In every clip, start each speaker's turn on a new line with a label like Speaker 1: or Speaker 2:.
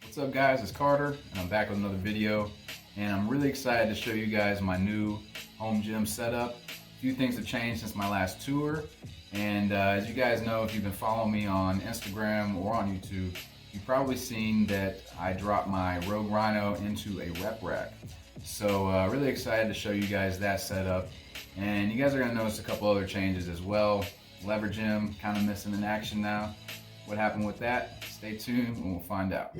Speaker 1: What's up guys, it's Carter and I'm back with another video, and I'm really excited to show you guys my new home gym setup. A few things have changed since my last tour, and as you guys know, if you've been following me on Instagram or on YouTube, you've probably seen that I dropped my Rogue Rhino into a rep rack. So really excited to show you guys that setup, and you guys are going to notice a couple other changes as well. Lever gym kind of missing in action now. What happened with that? Stay tuned and we'll find out.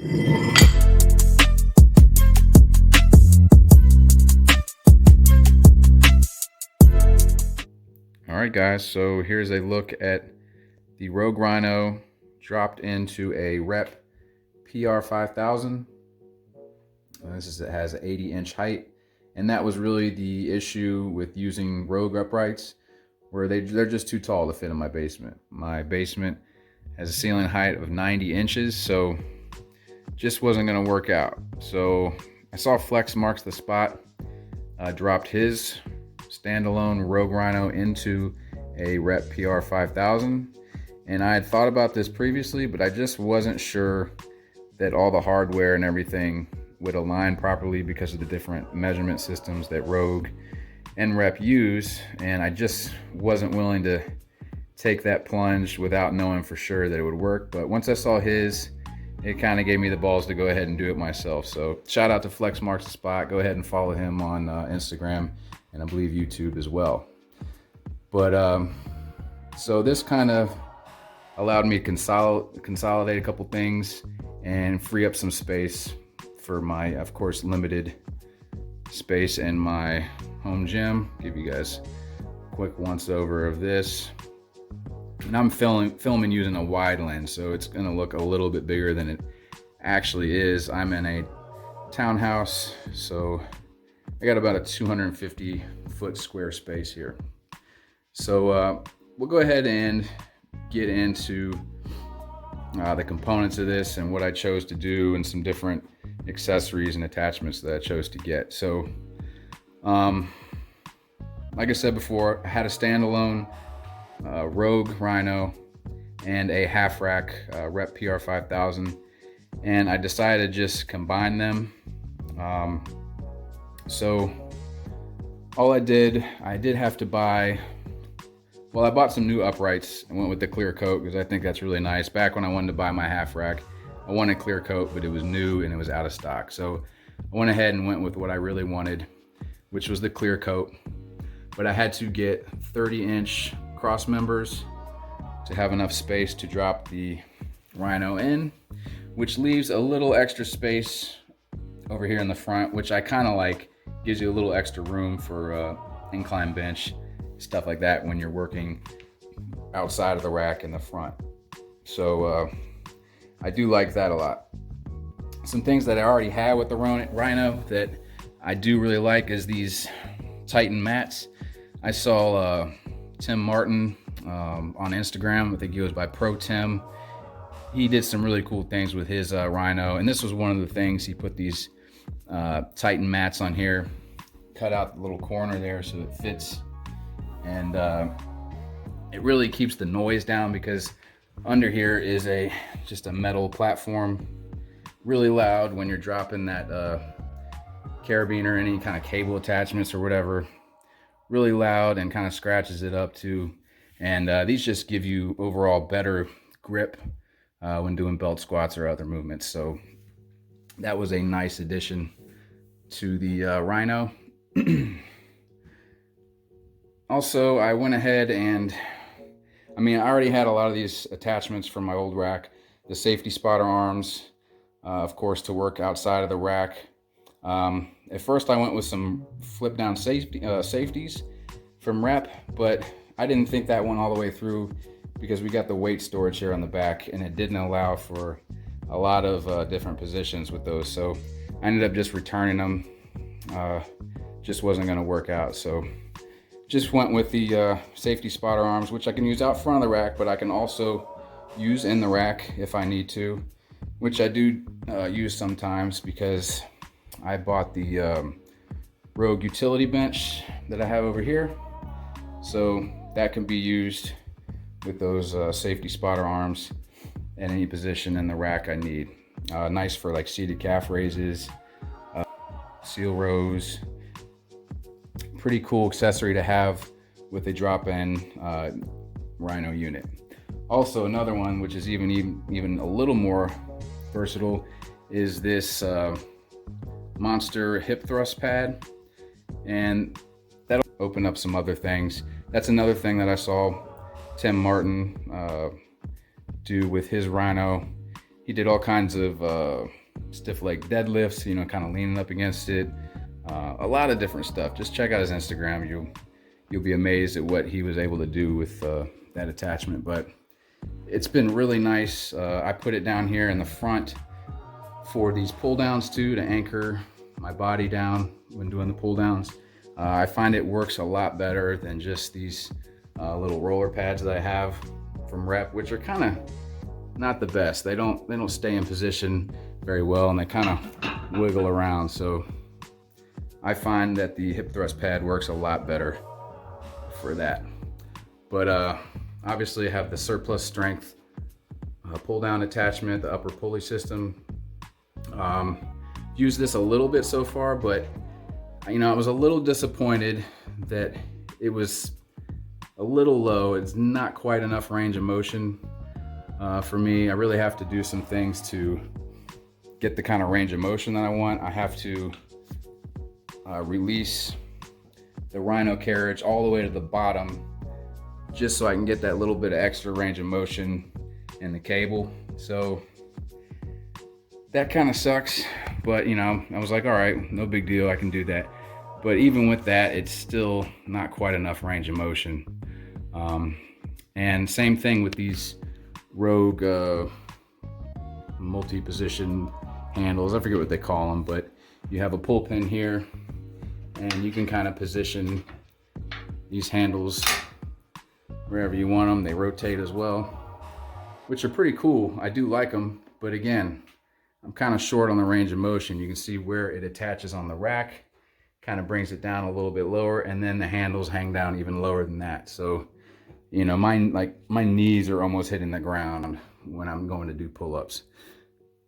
Speaker 1: Alright guys, so here's a look at the Rogue Rhino dropped into a rep PR-5000. It has an 80-inch height, and that was really the issue with using Rogue uprights, where they're just too tall to fit in my basement. My basement has a ceiling height of 90 inches, so just wasn't going to work out. So I saw Flex Marks the Spot dropped his standalone Rogue Rhino into a rep PR-5000, and I had thought about this previously, but I just wasn't sure that all the hardware and everything would align properly because of the different measurement systems that Rogue and Rep use, and I just wasn't willing to take that plunge without knowing for sure that it would work. But once I saw his, it kind of gave me the balls to go ahead and do it myself. So shout out to Flex Marks the Spot. Go ahead and follow him on Instagram and I believe YouTube as well. But so this kind of allowed me to consolidate a couple things and free up some space for my, of course, limited space in my home gym. Give you guys a quick once over of this. And I'm filming using a wide lens, so it's gonna look a little bit bigger than it actually is. I'm in a townhouse, so I got about a 250 foot square space here. So we'll go ahead and get into the components of this and what I chose to do and some different accessories and attachments that I chose to get. So like I said before, I had a standalone Rogue Rhino and a half rack rep PR-5000, and I decided to just combine them. So all I did have to buy, well, I bought some new uprights and went with the clear coat because I think that's really nice. Back when I wanted to buy my half rack, I wanted clear coat, but it was new and it was out of stock. So I went ahead and went with what I really wanted, which was the clear coat. But I had to get 30-inch cross members to have enough space to drop the Rhino in, which leaves a little extra space over here in the front, which I kind of like. Gives you a little extra room for incline bench, stuff like that when you're working outside of the rack in the front. So I do like that a lot. Some things that I already had with the Rhino that I do really like is these Titan mats. I saw Tim Martin on Instagram. I think he goes by Pro Tim. He did some really cool things with his Rhino, and this was one of the things. He put these Titan mats on here, cut out the little corner there so it fits, and it really keeps the noise down because under here is just a metal platform, really loud when you're dropping that carabiner or any kind of cable attachments or whatever. Really loud and kind of scratches it up too. And these just give you overall better grip when doing belt squats or other movements. So that was a nice addition to the Rhino. Also, I went ahead and, I already had a lot of these attachments from my old rack. The safety spotter arms, of course, to work outside of the rack. At first I went with some flip down safeties from Rep, but I didn't think that went all the way through because we got the weight storage here on the back and it didn't allow for a lot of different positions with those. So I ended up just returning them. Just wasn't going to work out. So just went with the safety spotter arms, which I can use out front of the rack, but I can also use in the rack if I need to, which I do use sometimes because I bought the Rogue utility bench that I have over here. So that can be used with those safety spotter arms in any position in the rack I need. Nice for like seated calf raises, seal rows. Pretty cool accessory to have with a drop-in Rhino unit. Also, another one which is even a little more versatile is this monster hip thrust pad, and that'll open up some other things. That's another thing that I saw Tim Martin do with his Rhino. He did all kinds of stiff leg deadlifts, you know, kind of leaning up against it. A lot of different stuff. Just check out his Instagram. You'll be amazed at what he was able to do with that attachment. But it's been really nice. I put it down here in the front for these pull downs too, to anchor my body down when doing the pull downs. I find it works a lot better than just these little roller pads that I have from Rep, which are kind of not the best. They don't stay in position very well, and they kind of wiggle around. So I find that the hip thrust pad works a lot better for that. But obviously I have the surplus strength pull down attachment, the upper pulley system. Used this a little bit so far, but you know, I was a little disappointed that it was a little low. It's not quite enough range of motion for me. I really have to do some things to get the kind of range of motion that I want. I have to release the Rhino carriage all the way to the bottom, just so I can get that little bit of extra range of motion in the cable. So that kind of sucks, but you know, I was like, all right, no big deal, I can do that. But even with that, it's still not quite enough range of motion. And same thing with these Rogue multi-position handles. I forget what they call them, but you have a pull pin here, and you can kind of position these handles wherever you want them. They rotate as well, which are pretty cool. I do like them, but again, I'm kind of short on the range of motion. You can see where it attaches on the rack, kind of brings it down a little bit lower, and then the handles hang down even lower than that. So, you know, my knees are almost hitting the ground when I'm going to do pull-ups.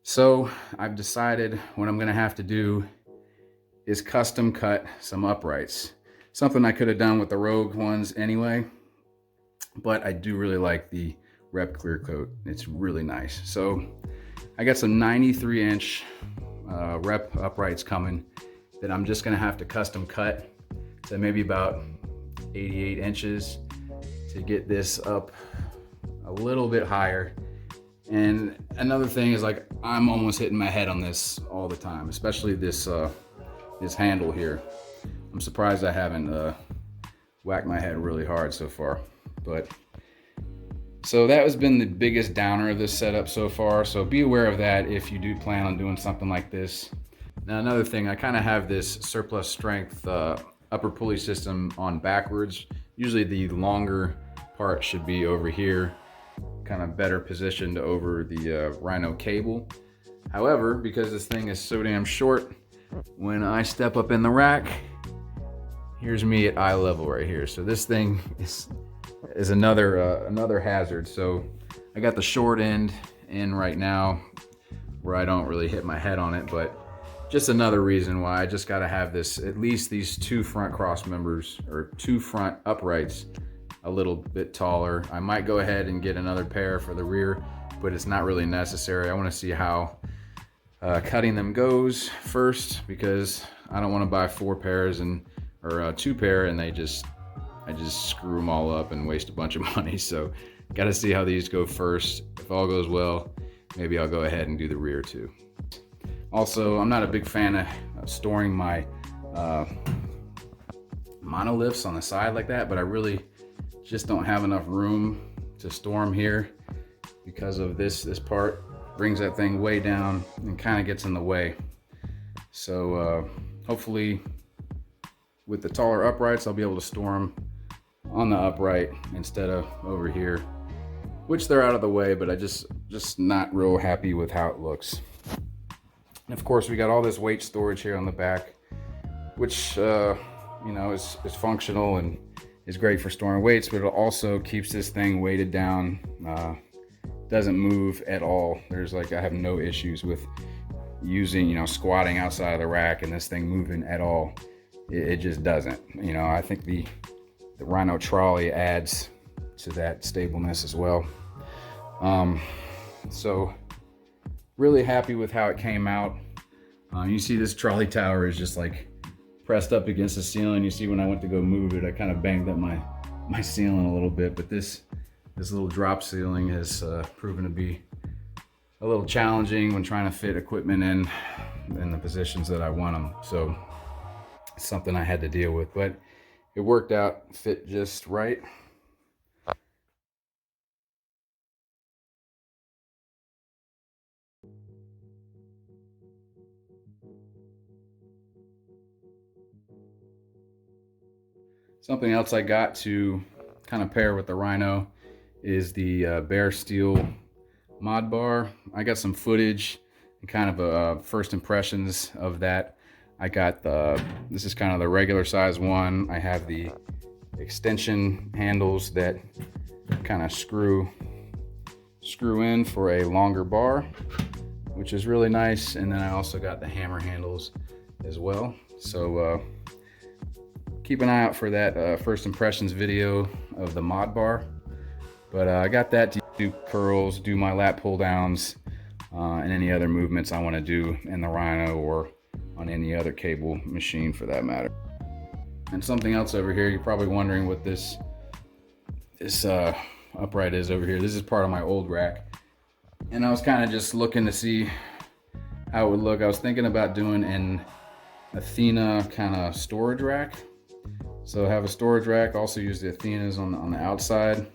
Speaker 1: So I've decided what I'm gonna have to do is custom cut some uprights. Something I could have done with the Rogue ones anyway, but I do really like the Rep clear coat. It's really nice. So I got some 93-inch Rep uprights coming that I'm just gonna have to custom cut to maybe about 88 inches to get this up a little bit higher. And another thing is, like, I'm almost hitting my head on this all the time, especially this this handle here. I'm surprised I haven't whacked my head really hard so far. But so that has been the biggest downer of this setup so far. So be aware of that if you do plan on doing something like this. Now, another thing, I kind of have this surplus strength upper pulley system on backwards. Usually the longer part should be over here, kind of better positioned over the Rhino cable. However, because this thing is so damn short, when I step up in the rack, here's me at eye level right here. So this thing is another hazard. So I got the short end in right now where I don't really hit my head on it, but just another reason why I just got to have this, at least these two front cross members or two front uprights a little bit taller. I might go ahead and get another pair for the rear, but it's not really necessary. I want to see how cutting them goes first, because I don't want to buy 4 pairs or 2 pair and I just screw them all up and waste a bunch of money. So got to see how these go first. If all goes well, maybe I'll go ahead and do the rear too. Also, I'm not a big fan of storing my monoliths on the side like that, but I really just don't have enough room to store them here because of this part brings that thing way down and kind of gets in the way. So hopefully with the taller uprights, I'll be able to store them on the upright instead of over here, which they're out of the way, but I just not real happy with how it looks. And of course, we got all this weight storage here on the back, which you know, is functional and is great for storing weights, but it also keeps this thing weighted down doesn't move at all. There's like, I have no issues with using, you know, squatting outside of the rack and this thing moving at all. It just doesn't. You know, I think the Rhino trolley adds to that stableness as well. So really happy with how it came out. You see this trolley tower is just like pressed up against the ceiling. You see when I went to go move it, I kind of banged up my ceiling a little bit, but this little drop ceiling has proven to be a little challenging when trying to fit equipment in the positions that I want them. So it's something I had to deal with, but it worked out, fit just right. Something else I got to kind of pair with the Rhino is the bare steel mod bar. I got some footage and kind of first impressions of that. I got this is kind of the regular size one. I have the extension handles that kind of screw in for a longer bar, which is really nice. And then I also got the hammer handles as well. So keep an eye out for that first impressions video of the mod bar. But I got that to do curls, do my lat pull downs, and any other movements I want to do in the Rhino or on any other cable machine for that matter. And something else over here, you're probably wondering what this upright is over here. This is part of my old rack. And I was kind of just looking to see how it would look. I was thinking about doing an Athena kind of storage rack. So I have a storage rack, also use the Athenas on the outside.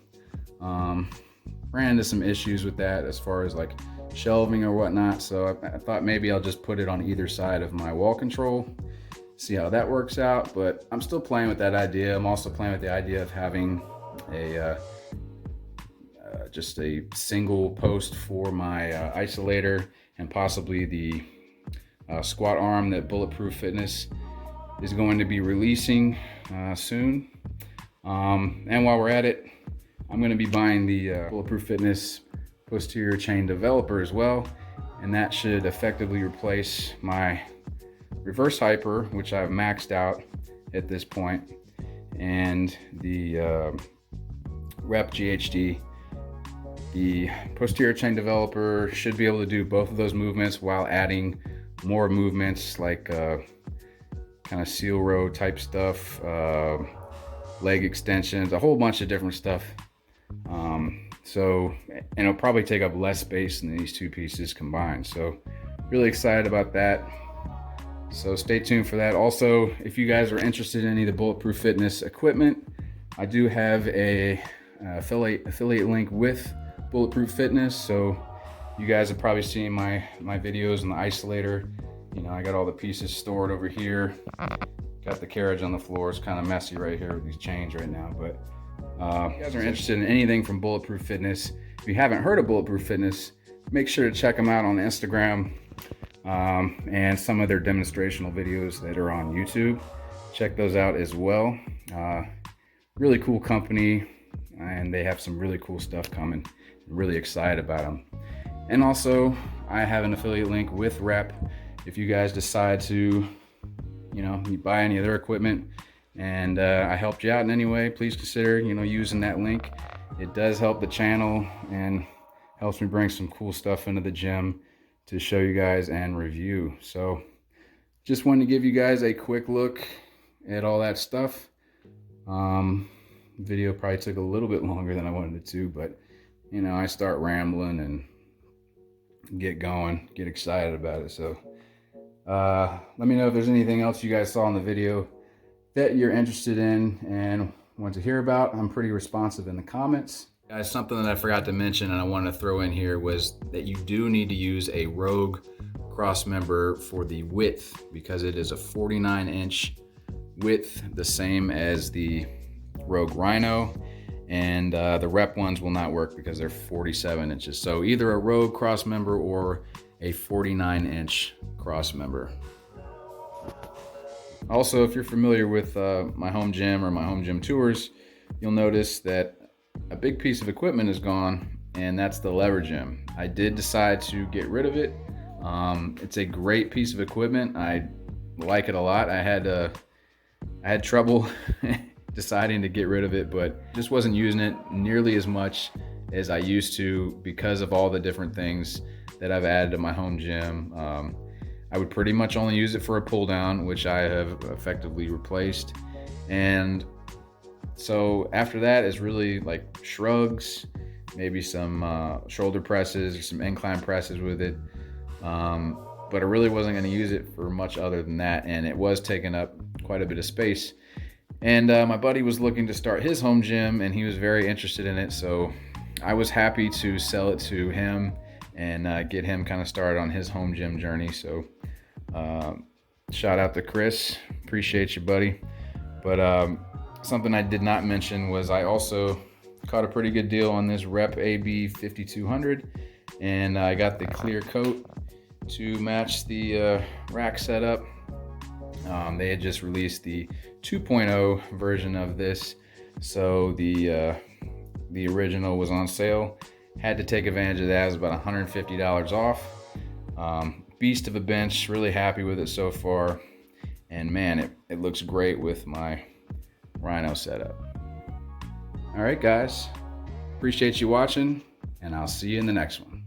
Speaker 1: Ran into some issues with that as far as like shelving or whatnot. So I thought maybe I'll just put it on either side of my wall control, see how that works out. But I'm still playing with that idea. I'm also playing with the idea of having a just a single post for my isolator and possibly the squat arm that Bulletproof Fitness is going to be releasing soon. And while we're at it, I'm going to be buying the Bulletproof Fitness posterior chain developer as well, and that should effectively replace my reverse hyper, which I've maxed out at this point, and the rep GHD. The posterior chain developer should be able to do both of those movements while adding more movements like kind of seal row type stuff, leg extensions, a whole bunch of different stuff. And it'll probably take up less space than these two pieces combined. So really excited about that. So stay tuned for that. Also, if you guys are interested in any of the Bulletproof Fitness equipment, I do have a affiliate link with Bulletproof Fitness. So you guys have probably seen my videos on the isolator. You know, I got all the pieces stored over here. Got the carriage on the floor. It's kind of messy right here with these chains right now. But if you guys are interested in anything from Bulletproof Fitness, if you haven't heard of Bulletproof Fitness, make sure to check them out on Instagram and some of their demonstrational videos that are on YouTube. Check those out as well. Really cool company, and they have some really cool stuff coming. I'm really excited about them. And also, I have an affiliate link with Rep. If you guys decide to, you know, you buy any of their equipment and I helped you out in any way, please consider, you know, using that link. It does help the channel and helps me bring some cool stuff into the gym to show you guys and review. So just wanted to give you guys a quick look at all that stuff. Video probably took a little bit longer than I wanted it to, but you know, I start rambling and get going, get excited about it. So let me know if there's anything else you guys saw in the video that you're interested in and want to hear about. I'm pretty responsive in the comments. Guys, something that I forgot to mention and I wanted to throw in here was that you do need to use a Rogue cross member for the width, because it is a 49-inch width, the same as the Rogue Rhino, and the Rep ones will not work because they're 47 inches. So either a Rogue cross member or a 49-inch cross member. Also, if you're familiar with my home gym or my home gym tours, you'll notice that a big piece of equipment is gone, and that's the lever gym. I did decide to get rid of it. It's a great piece of equipment. I like it a lot. I had trouble deciding to get rid of it, but just wasn't using it nearly as much as I used to because of all the different things that I've added to my home gym. I would pretty much only use it for a pull down, which I have effectively replaced. And so after that is really like shrugs, maybe some shoulder presses or some incline presses with it. But I really wasn't going to use it for much other than that, and it was taking up quite a bit of space. And my buddy was looking to start his home gym, and he was very interested in it, so I was happy to sell it to him and get him kind of started on his home gym journey. So shout out to Chris, appreciate you, buddy. But something I did not mention was I also caught a pretty good deal on this Rep AB5200, and I got the clear coat to match the rack setup. They had just released the 2.0 version of this, so the original was on sale. Had to take advantage of that. It was about $150 off. Beast of a bench, really happy with it so far, and man, it looks great with my Rhino setup. All right, guys, appreciate you watching, and I'll see you in the next one.